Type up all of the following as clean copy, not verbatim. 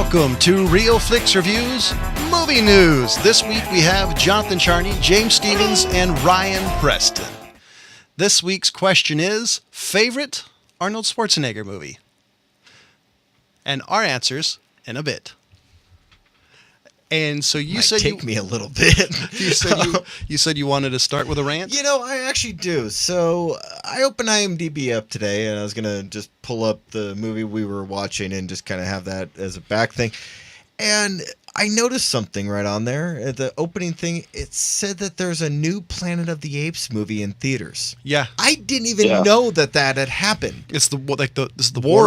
Welcome to Real Flix Reviews Movie News. This week we have Jonathan Charney, James Stevens, and Ryan Preston. This week's question is, favorite Arnold Schwarzenegger movie? And our answers in a bit. And so you said take me a little bit. you said you wanted to start with a rant? You know, I actually do. So I opened IMDb up today, and I was going to just pull up the movie we were watching and just kind of have that as a back thing. And I noticed something right on there. At the opening thing, it said that there's a new Planet of the Apes movie in theaters. Yeah. I didn't even know that had happened. It's the War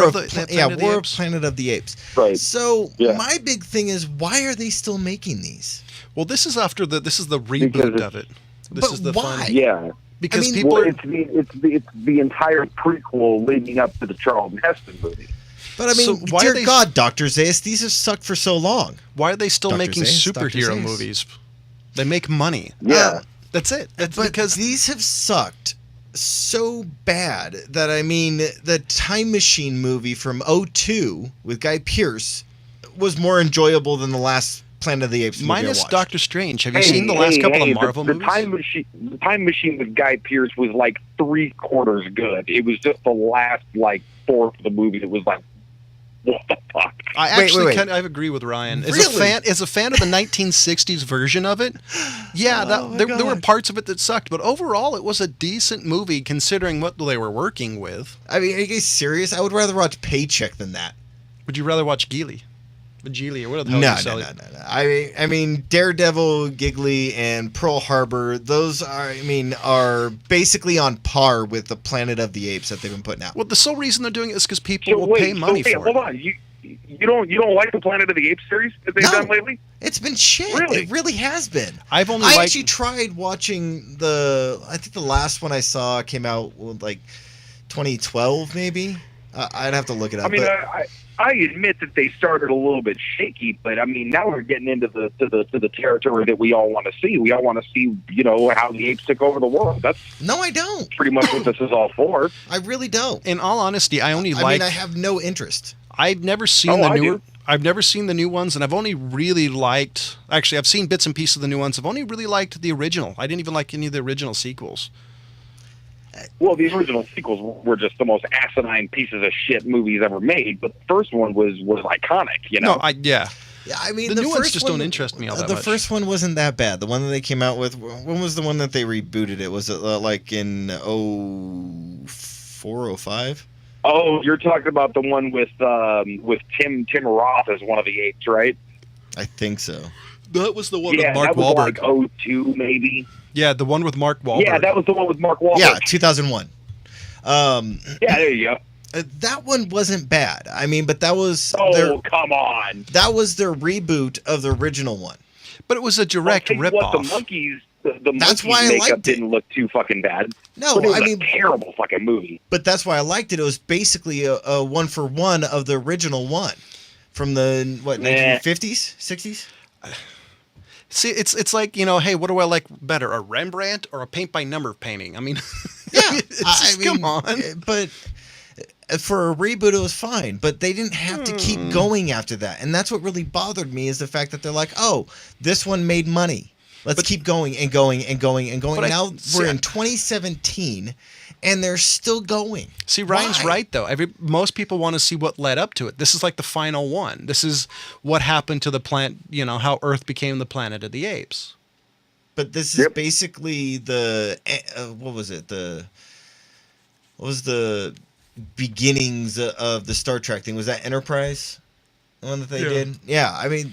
of Apes? Planet of the Apes. Right. So my big thing is, why are they still making these? Well, this is the reboot of it. This is the why? fun. Yeah. Because it's the entire prequel leading up to the Charlton Heston movie. But I mean, dear God, Dr. Zayas, these have sucked for so long. Why are they still Dr. making Zayas, superhero movies? They make money. Yeah. That's it. That's but because these have sucked so bad that, I mean, the Time Machine movie from 2002 with Guy Pearce was more enjoyable than the last Planet of the Apes movie minus I watched. Doctor Strange. Have you seen the last couple of Marvel movies? The Time Machine with Guy Pearce was like 3/4 good. It was just the last fourth of the movie that was like, what the fuck? I actually I agree with Ryan. As a fan of the 1960s version of it, there were parts of it that sucked, but overall it was a decent movie considering what they were working with. I mean, are you guys serious? I would rather watch Paycheck than that. Would you rather watch Geely? Geely, or what the hell No. I mean, Daredevil, Giggly, and Pearl Harbor, those are basically on par with the Planet of the Apes that they've been putting out. Well, the sole reason they're doing it is because people will pay money for it. Hold on. You don't like the Planet of the Apes series that they've done lately? It's been shit. Really? It really has been. I actually tried watching I think the last one I saw came out like 2012 maybe. I'd have to look it up. I mean, I admit that they started a little bit shaky, but I mean, now we're getting into the territory that we all want to see. We all want to see, how the apes took over the world. No, I don't. Pretty much what this is all for. I really don't. In all honesty, I have no interest. I've never seen the newer. I've never seen the new ones, and I've only really liked. Actually, I've seen bits and pieces of the new ones. I've only really liked the original. I didn't even like any of the original sequels. Well, the original sequels were just the most asinine pieces of shit movies ever made, but the first one was iconic, No, Yeah, I mean, the new ones just don't interest me all that much. The first one wasn't that bad. The one that they came out with, when was the one that they rebooted it? Was it like in 04, 05? Oh, you're talking about the one with Tim Roth as one of the apes, right? I think so. That was the one with Mark Wahlberg. That was like 02, maybe. Yeah, the one with Mark Wahlberg. Yeah, that was the one with Mark Wahlberg. Yeah, 2001. Yeah, there you go. That one wasn't bad. I mean, but that was... come on. That was their reboot of the original one. But it was a direct ripoff. The monkeys... The that's monkeys why I liked it. Didn't look too fucking bad. No, but it was a terrible fucking movie. But that's why I liked it. It was basically a one-for-one of the original one. From the, 1950s? 60s? See, it's like, hey, what do I like better, a Rembrandt or a paint-by-number painting? I mean, yeah, come on. But for a reboot, it was fine. But they didn't have to keep going after that. And that's what really bothered me is the fact that they're like, oh, this one made money. Let's keep going and going and going and going. Now we're in 2017, and they're still going. See, Ryan's right, though. Most people want to see what led up to it. This is like the final one. This is what happened to the planet, how Earth became the Planet of the Apes. But this is basically what was the beginnings of the Star Trek thing? Was that Enterprise? The one that they did? Yeah, I mean...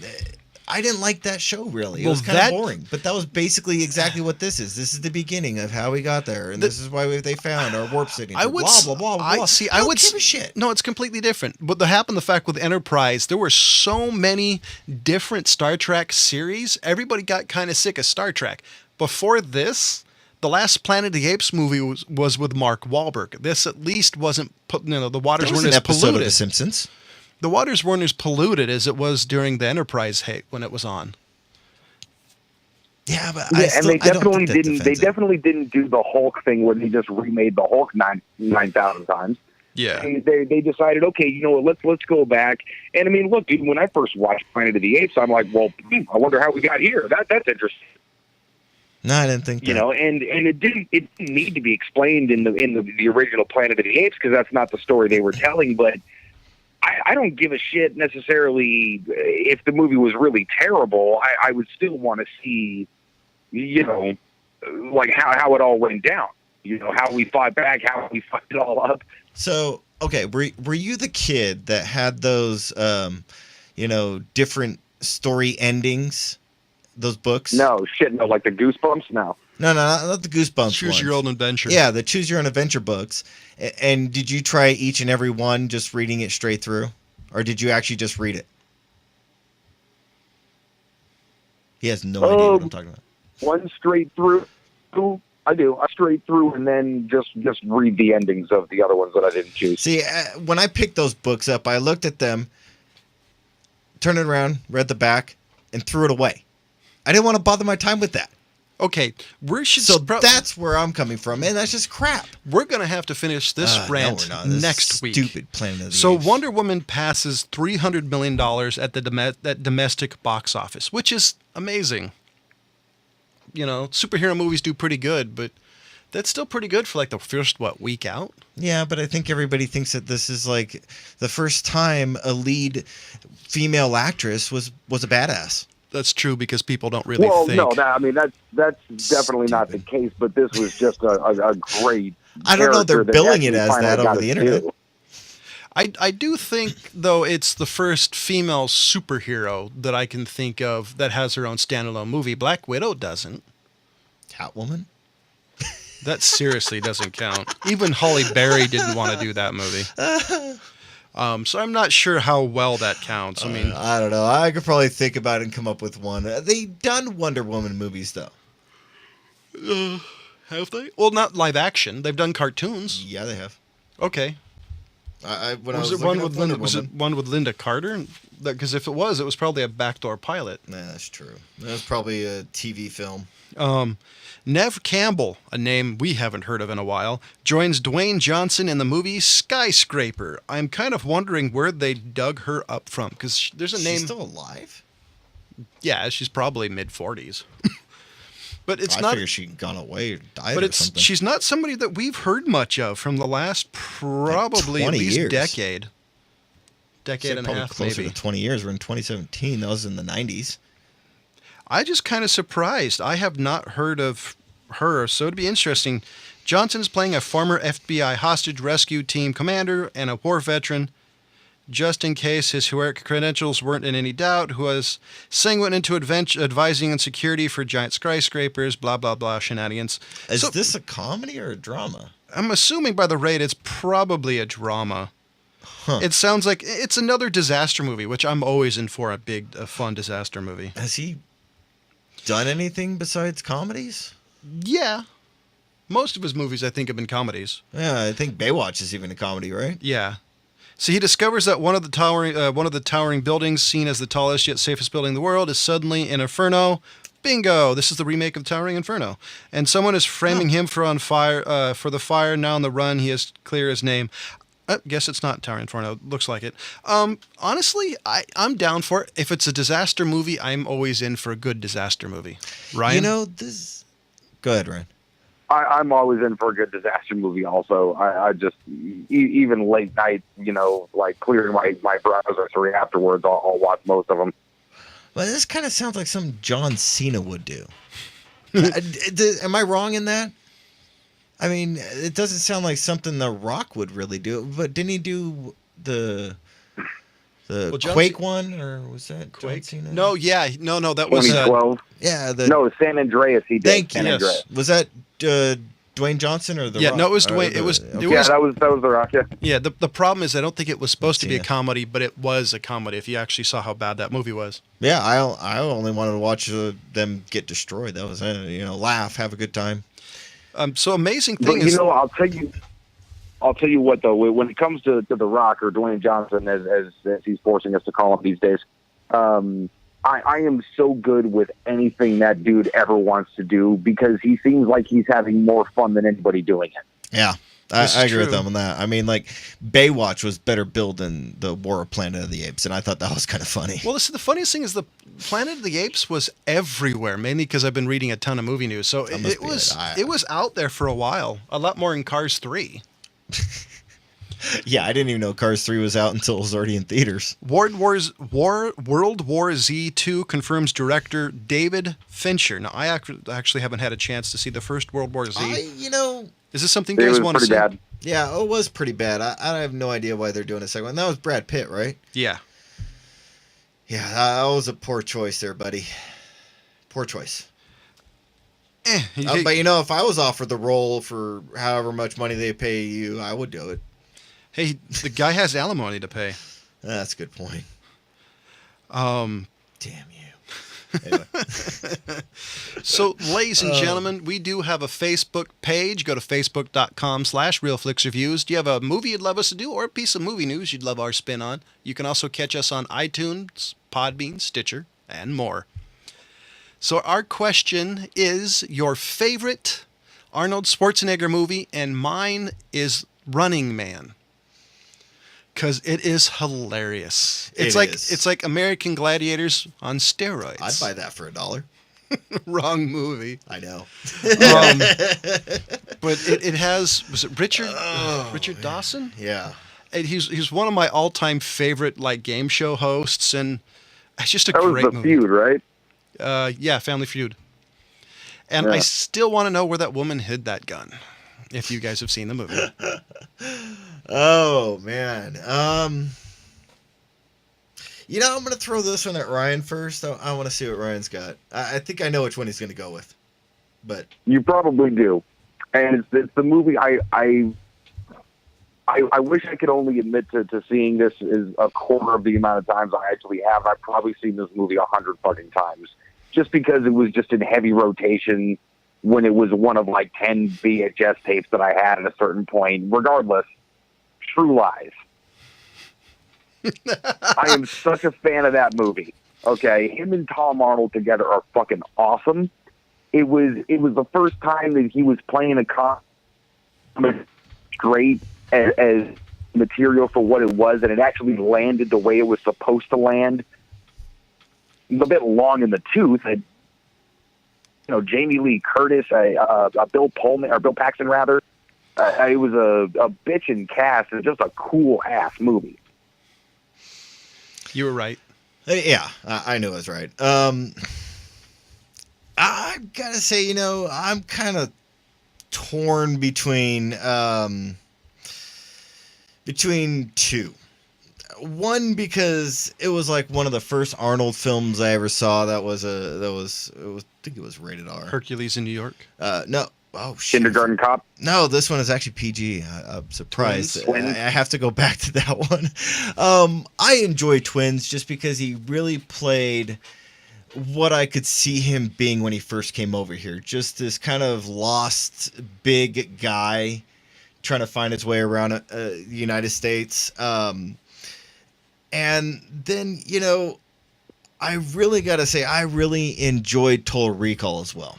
I didn't like that show, really. It was kind of boring. But that was basically exactly what this is. This is the beginning of how we got there. And this is why they found our warp signature. Blah, blah, blah, blah. I don't give a shit. No, it's completely different. What happened, the fact with Enterprise, there were so many different Star Trek series. Everybody got kind of sick of Star Trek. Before this, the last Planet of the Apes movie was with Mark Wahlberg. This at least wasn't put, the waters weren't as polluted. Episode of The Simpsons. The waters weren't as polluted as it was during the Enterprise when it was on. Yeah, but they definitely didn't do the Hulk thing where they just remade the Hulk 9,000 times. Yeah. And they decided, okay, you know what, let's go back. And I mean, look, dude, when I first watched Planet of the Apes, I'm like, well, I wonder how we got here. That's interesting. No, I didn't think that. You know, and it didn't need to be explained in the original Planet of the Apes, because that's not the story they were telling. But I don't give a shit necessarily if the movie was really terrible. I would still want to see, you know, like how it all went down. You know, how we fought back, how we fucked it all up. So, okay, were you the kid that had those, you know, different story endings? Those books? No, shit, no, like the Goosebumps? No, not the Goosebumps Choose ones. Your Own Adventure. Yeah, the Choose Your Own Adventure books. And did you try each and every one just reading it straight through? Or did you actually just read it? He has no idea what I'm talking about. One straight through. I do. I straight through and then just read the endings of the other ones that I didn't choose. See, when I picked those books up, I looked at them, turned it around, read the back, and threw it away. I didn't want to bother my time with that. Okay, that's where I'm coming from, and that's just crap. We're going to have to finish this rant next week. Stupid Planet of the So Apes. Wonder Woman passes $300 million at the domestic box office, which is amazing. You know, superhero movies do pretty good, but that's still pretty good for like the first, week out? Yeah, but I think everybody thinks that this is like the first time a lead female actress was a badass. That's true, because people don't really think. Well, no, I mean, that's definitely not the case, but this was just a great I don't know, they're billing it as that over the internet. I do think, though, it's the first female superhero that I can think of that has her own standalone movie. Black Widow doesn't. Catwoman? That seriously doesn't count. Even Halle Berry didn't want to do that movie. So I'm not sure how well that counts. I mean, I don't know. I could probably think about it and come up with one. They've done Wonder Woman movies, though. Have they? Well, not live action. They've done cartoons. Yeah, they have. Okay. Was it one with Linda Carter? Because if it was probably a backdoor pilot. Nah, that's true. That was probably a TV film. Neve Campbell, a name we haven't heard of in a while, joins Dwayne Johnson in the movie Skyscraper. I'm kind of wondering where they dug her up from, because there's a name. She's still alive? Yeah, she's probably mid-40s. But it's I not. figure she'd gone away or died but or something. She's not somebody that we've heard much of from the last probably at least years. decade and a half, closer maybe. to 20 years. We're in 2017. That was in the 90s. I just kind of surprised. I have not heard of her, so it'd be interesting. Johnson's playing a former FBI hostage rescue team commander and a war veteran. Just in case his heroic credentials weren't in any doubt, who was sanguine into advising on security for giant skyscrapers, blah, blah, blah, shenanigans. Is this a comedy or a drama? I'm assuming by the rate it's probably a drama. Huh. It sounds like it's another disaster movie, which I'm always in for, a fun disaster movie. Has he done anything besides comedies? Yeah. Most of his movies, I think, have been comedies. Yeah, I think Baywatch is even a comedy, right? Yeah. So he discovers that one of the towering buildings, seen as the tallest yet safest building in the world, is suddenly an inferno. Bingo! This is the remake of Towering Inferno. And someone is framing him for the fire. Now on the run, he has clear his name. I guess it's not Towering Inferno. Looks like it. Honestly, I'm down for it. If it's a disaster movie, I'm always in for a good disaster movie. Ryan? You know, this... Go ahead, Ryan. I'm always in for a good disaster movie also. I just, even late night, you know, like clearing my browser through afterwards, I'll watch most of them. Well, this kind of sounds like something John Cena would do. Am I wrong in that? I mean, it doesn't sound like something The Rock would really do. But didn't he do the Quake one, or was that Quake? John Cena? No, that was 2012. Yeah, San Andreas. He did. Thank you. San Yes. Andreas. Was that Dwayne Johnson or The Rock? No, it was Dwayne. That was That was The Rock. Yeah. Yeah, the problem is I don't think it was supposed to be a comedy, but it was a comedy. If you actually saw how bad that movie was. Yeah, I only wanted to watch them get destroyed. That was it. You know, laugh, have a good time. So amazing thing But, is, you know, I'll tell you what though. When it comes to The Rock or Dwayne Johnson, as he's forcing us to call him these days, I am so good with anything that dude ever wants to do because he seems like he's having more fun than anybody doing it. Yeah. I agree with them on that. I mean, like, Baywatch was better built than the War of Planet of the Apes, and I thought that was kind of funny. Well, the funniest thing is the Planet of the Apes was everywhere, mainly because I've been reading a ton of movie news. So it was out there for a while, a lot more in Cars 3. Yeah, I didn't even know Cars 3 was out until it was already in theaters. World War Z 2 confirms director David Fincher. Now, I actually haven't had a chance to see the first World War Z. Is this something you guys want to see? Bad. Yeah, it was pretty bad. I have no idea why they're doing a second one. That was Brad Pitt, right? Yeah. Yeah, that was a poor choice there, buddy. Poor choice. But if I was offered the role for however much money they pay you, I would do it. Hey, the guy has alimony to pay. That's a good point. Damn you. Anyway. So, ladies and gentlemen, we do have a Facebook page. Go to facebook.com/RealFlixReviews. Do you have a movie you'd love us to do or a piece of movie news you'd love our spin on? You can also catch us on iTunes, Podbean, Stitcher, and more. So our question is your favorite Arnold Schwarzenegger movie, and mine is Running Man. Because it is hilarious. It's like American Gladiators on steroids. I'd buy that for $1. Wrong movie. I know. But it has, was it Richard Dawson? Yeah. And he's one of my all-time favorite game show hosts, and it's just a great movie. That was the Feud, right? Yeah, Family Feud. And I still want to know where that woman hid that gun, if you guys have seen the movie. Oh, man. I'm going to throw this one at Ryan first. I want to see what Ryan's got. I think I know which one he's going to go with. But you probably do. And it's the movie I wish I could only admit to seeing this is a quarter of the amount of times I actually have. I've probably seen this movie 100 fucking times. Just because it was just in heavy rotation when it was one of 10 VHS tapes that I had at a certain point. Regardless, True Lies. I am such a fan of that movie. Okay, him and Tom Arnold together are fucking awesome. It was the first time that he was playing a comic straight as material for what it was, and it actually landed the way it was supposed to land. A bit long in the tooth. And, Jamie Lee Curtis, Bill Pullman, or Bill Paxton rather. It was a bitchin' cast and just a cool ass movie. You were right. Yeah, I knew I was right. I gotta say, I'm kind of torn between two. One, because it was one of the first Arnold films I ever saw I think it was rated R. Hercules in New York? No. Oh, shit. Kindergarten Cop? No, this one is actually PG. I'm surprised. Twins? I have to go back to that one. I enjoy Twins just because he really played what I could see him being when he first came over here. Just this kind of lost big guy trying to find his way around the United States. And then, I really got to say, I really enjoyed Total Recall as well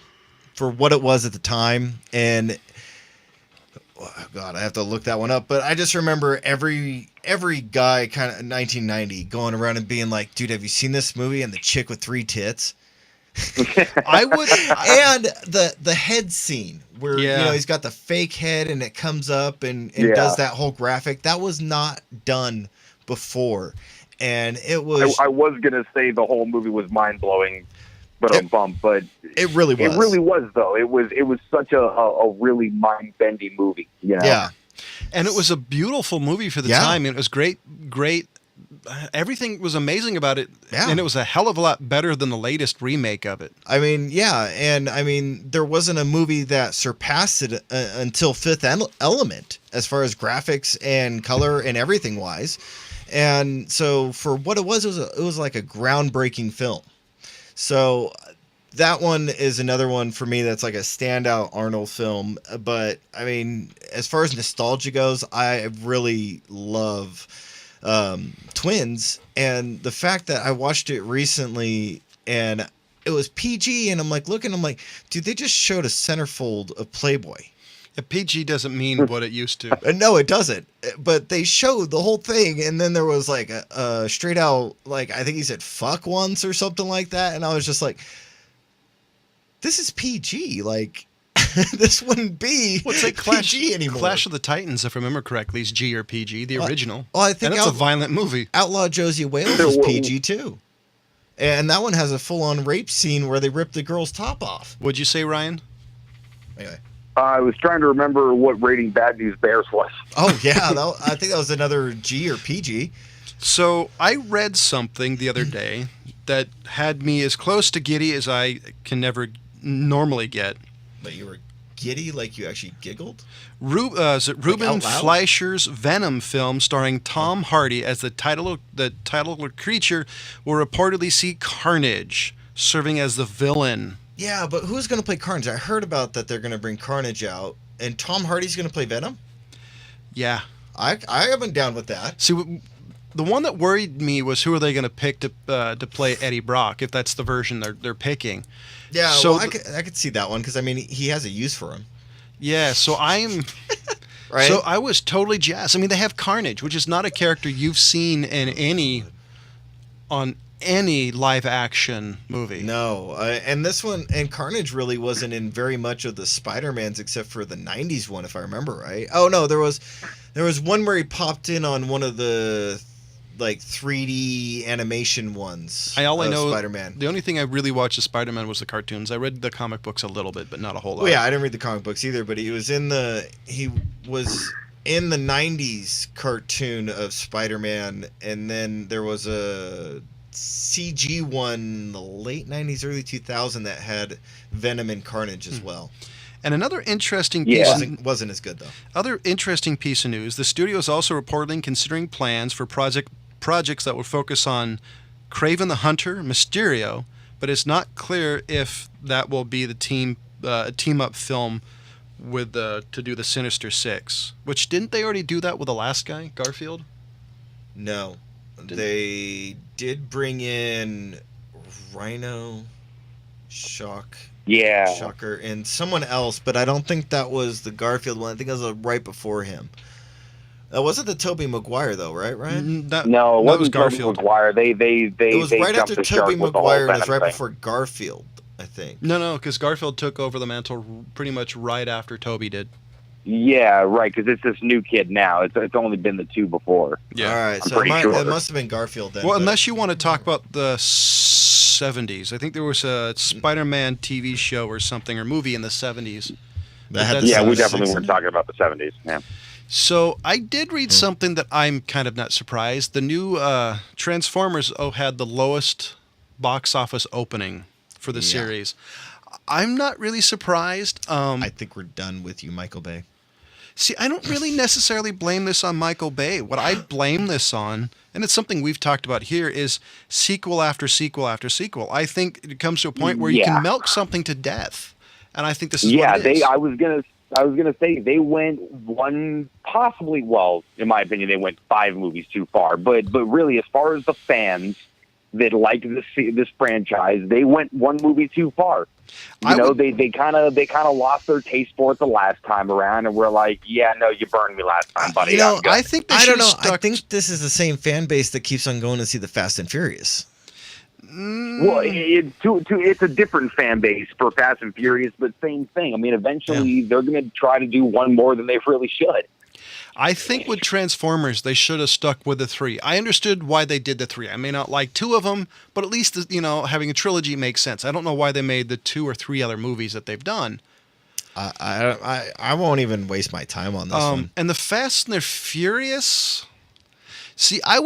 for what it was at the time. And, oh God, I have to look that one up. But I just remember every guy kind of 1990 going around and being like, dude, have you seen this movie? And the chick with 3 tits. I would. And the head scene where, he's got the fake head and it comes up and does that whole graphic. That was not done before. And it was. I was gonna say the whole movie was mind blowing, but it really was. It really was though. It was such a really mind bending movie. Yeah. And it was a beautiful movie for the time. It was great. Everything was amazing about it. Yeah. And it was a hell of a lot better than the latest remake of it. I mean, yeah. And I mean, there wasn't a movie that surpassed it until Fifth Element as far as graphics and color and everything wise. And so for what it was like a groundbreaking film. So that one is another one for me that's like a standout Arnold film. But I mean, as far as nostalgia goes, I really love Twins. And the fact that I watched it recently and it was PG and I'm like, dude, they just showed a centerfold of Playboy. A PG doesn't mean what it used to. No, it doesn't. But they showed the whole thing, and then there was like a straight out, like, I think he said fuck once or something like that, and I was just like, this is PG. Like, this wouldn't be PG anymore. Clash of the Titans, if I remember correctly, is G or PG, the original. Well, I think and it's a violent movie. Outlaw Josie Wales is PG too. And that one has a full-on rape scene where they rip the girl's top off. What'd you say, Ryan? Anyway. I was trying to remember what rating Bad News Bears was. Oh, yeah. I think that was another G or PG. So I read something the other day that had me as close to giddy as I can never normally get. But you were giddy, like you actually giggled? Is it Ruben Fleischer's Venom film starring Tom Hardy as the title creature will reportedly see Carnage serving as the villain. Yeah, but who's going to play Carnage? I heard about that they're going to bring Carnage out, and Tom Hardy's going to play Venom? Yeah. I have been down with that. See, the one that worried me was who are they going to pick to play Eddie Brock, if that's the version they're picking. Yeah, so I could see that one, because, I mean, he has a use for him. Yeah, so I'm... Right? So I was totally jazzed. I mean, they have Carnage, which is not a character you've seen in any live-action movie. No, and this one, and Carnage really wasn't in very much of the Spider-Mans except for the 90s one, if I remember right. Oh, no, there was one where he popped in on one of the, like, 3D animation ones I know Spider-Man. The only thing I really watched of Spider-Man was the cartoons. I read the comic books a little bit, but not a whole lot. Well, yeah, I didn't read the comic books either, but he was in the 90s cartoon of Spider-Man, and then there was a CG one in the late 90s, early 2000 that had Venom and Carnage as well. And another interesting piece wasn't as good though. Other interesting piece of news: the studio is also reportedly considering plans for projects that would focus on Kraven the Hunter, Mysterio, but it's not clear if that will be the team up film with to do the Sinister Six. Which didn't they already do that with the last guy, Garfield? No. They did bring in Rhino, Shocker, and someone else, but I don't think that was the Garfield one. I think it was right before him. That wasn't the Tobey Maguire though, right, Ryan? No, it wasn't Garfield. Tobey Maguire. It was right after Tobey Maguire. It was right before Garfield, I think. No, because Garfield took over the mantle pretty much right after Tobey did. Yeah, right, because it's this new kid now. It's only been the two before. Yeah. All right, so it must have been Garfield then. Well, unless you want to talk about the 70s. I think there was a Spider-Man TV show or something, or movie in the 70s. Yeah, we definitely weren't talking about the 70s. Yeah. So I did read something that I'm kind of not surprised. The new Transformers had the lowest box office opening for the series. I'm not really surprised. I think we're done with you, Michael Bay. See, I don't really necessarily blame this on Michael Bay. What I blame this on, and it's something we've talked about here, is sequel after sequel after sequel. I think it comes to a point where you can milk something to death, and I think this is what it is. I was gonna say they went possibly, well, in my opinion, they went 5 movies too far. But really, as far as the fans that liked this franchise, they went 1 movie too far. They kind of lost their taste for it the last time around, and we're like, yeah, no, you burned me last time, buddy. I think I think this is the same fan base that keeps on going to see the Fast and Furious. Well, it's a different fan base for Fast and Furious, but same thing. I mean, eventually they're going to try to do one more than they really should. I think with Transformers, they should have stuck with the 3. I understood why they did the 3. I may not like 2 of them, but at least, having a trilogy makes sense. I don't know why they made the 2 or 3 other movies that they've done. I won't even waste my time on this one. And the Fast and the Furious... See, I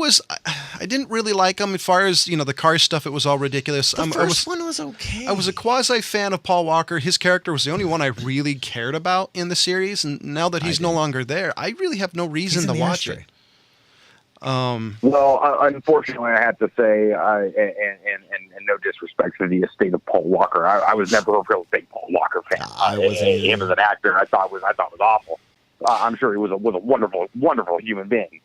didn't really like them as far as, the car stuff. It was all ridiculous. The first one was okay. I was a quasi fan of Paul Walker. His character was the only one I really cared about in the series. And now that he's no longer there, I really have no reason to watch it. Well, unfortunately, I have to say, and no disrespect to the estate of Paul Walker, I was never a real big Paul Walker fan. I wasn't either. Him as an actor, I thought was awful. I'm sure he was a wonderful, wonderful human being.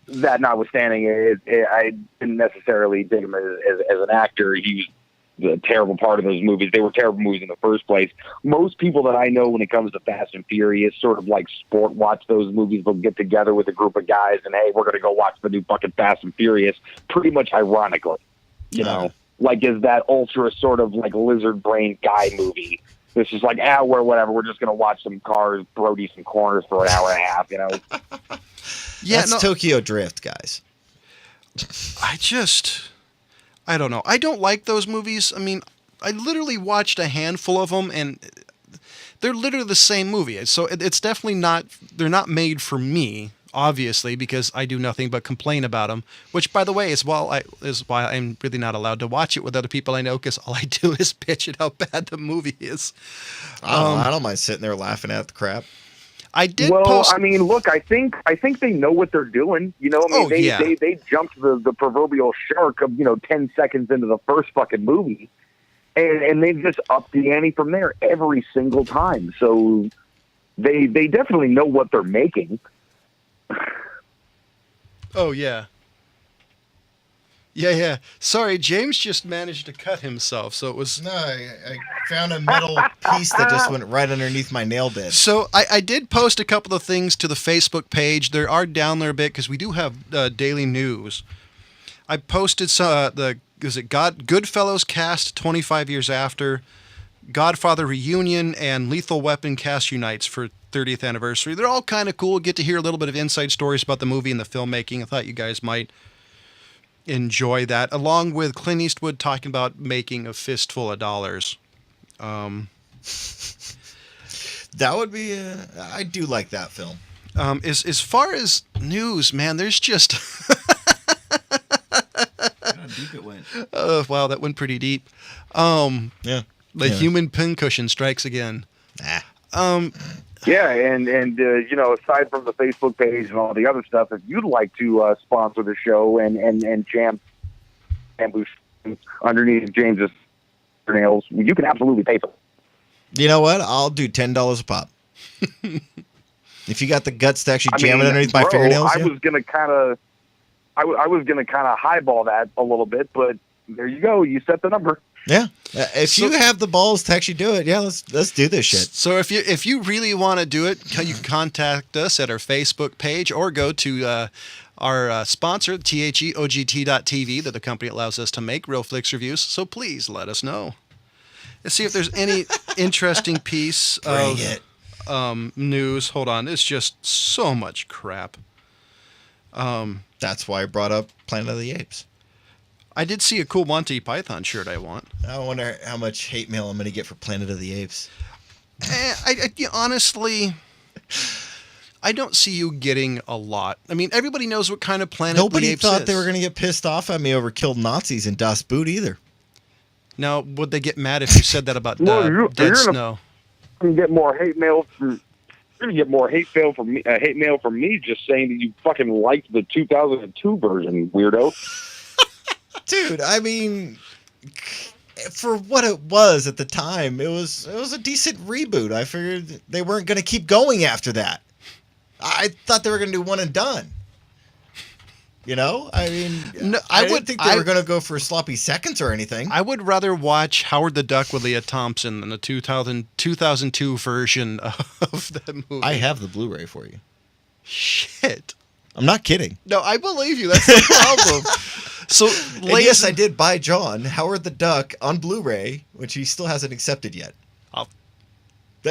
That notwithstanding, I didn't necessarily dig him as an actor. He the terrible part of those movies. They were terrible movies in the first place. Most people that I know when it comes to Fast and Furious sort of like sport watch those movies. They'll get together with a group of guys and, hey, we're going to go watch the new fucking Fast and Furious, pretty much ironically, you know, like is that ultra sort of like lizard brain guy movie. This is like, whatever. We're just going to watch some cars, Brody some corners for an hour and a half, you know? Yeah, that's Tokyo Drift, guys. I don't know. I don't like those movies. I mean, I literally watched a handful of them, and they're literally the same movie. So it's definitely not, they're not made for me, obviously, because I do nothing but complain about them, which, by the way, is why I'm really not allowed to watch it with other people I know, because all I do is bitch at how bad the movie is. I don't mind sitting there laughing at the crap. I did post... I mean, look, I think they know what they're doing. You know, I mean, they jumped the proverbial shark of, 10 seconds into the first fucking movie, and they just upped the ante from there every single time. So they definitely know what they're making. Oh, yeah. Yeah. Sorry, James just managed to cut himself, so it was... No, I found a metal piece that just went right underneath my nail bed. So I did post a couple of things to the Facebook page. They are down there a bit because we do have daily news. I posted Goodfellas cast 25 years after, Godfather reunion, and Lethal Weapon cast unites for 30th anniversary. They're all kind of cool. Get to hear a little bit of inside stories about the movie and the filmmaking. I thought you guys might enjoy that, along with Clint Eastwood talking about making a fistful of dollars. That would be I do like that film. As far as news, man, there's just how deep it went. Wow, that went pretty deep. Human pincushion strikes again. Yeah, and aside from the Facebook page and all the other stuff, if you'd like to sponsor the show and jam bamboo underneath James's nails, you can absolutely pay for it. You know what? I'll do $10 a pop. If you got the guts to actually jam it underneath my fingernails. I was gonna kind of highball that a little bit, but there you go. You set the number. Yeah. If you have the balls to actually do it, let's do this shit. So if you really want to do it, you can contact us at our Facebook page or go to our sponsor, THEOGT.tv, that the company allows us to make Real Flix reviews. So please let us know. Let's see if there's any interesting piece of news. Hold on. It's just so much crap. That's why I brought up Planet of the Apes. I did see a cool Monty Python shirt I want. I wonder how much hate mail I'm going to get for Planet of the Apes. Honestly, I don't see you getting a lot. I mean, everybody knows what kind of Planet of the Apes is. Nobody thought they were going to get pissed off at me over killed Nazis in Das Boot either. Now, would they get mad if you said that about Dead Snow? You're going to get more hate mail from... You're gonna get more hate mail from me just saying that you fucking liked the 2002 version, weirdo. Dude, I mean, for what it was at the time, it was a decent reboot. I figured they weren't going to keep going after that. I thought they were going to do one and done. You know, I mean, no, I didn't think they were going to go for sloppy seconds or anything. I would rather watch Howard the Duck with Leah Thompson than the 2002 version of that movie. I have the Blu-ray for you. Shit. I'm not kidding. No, I believe you. That's the problem. So, yes, I did buy John Howard the Duck on Blu-ray, which he still hasn't accepted yet.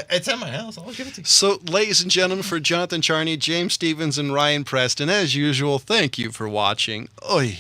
It's at my house. I'll give it to you. So, ladies and gentlemen, for Jonathan Charney, James Stevens, and Ryan Preston, as usual, thank you for watching. Oy.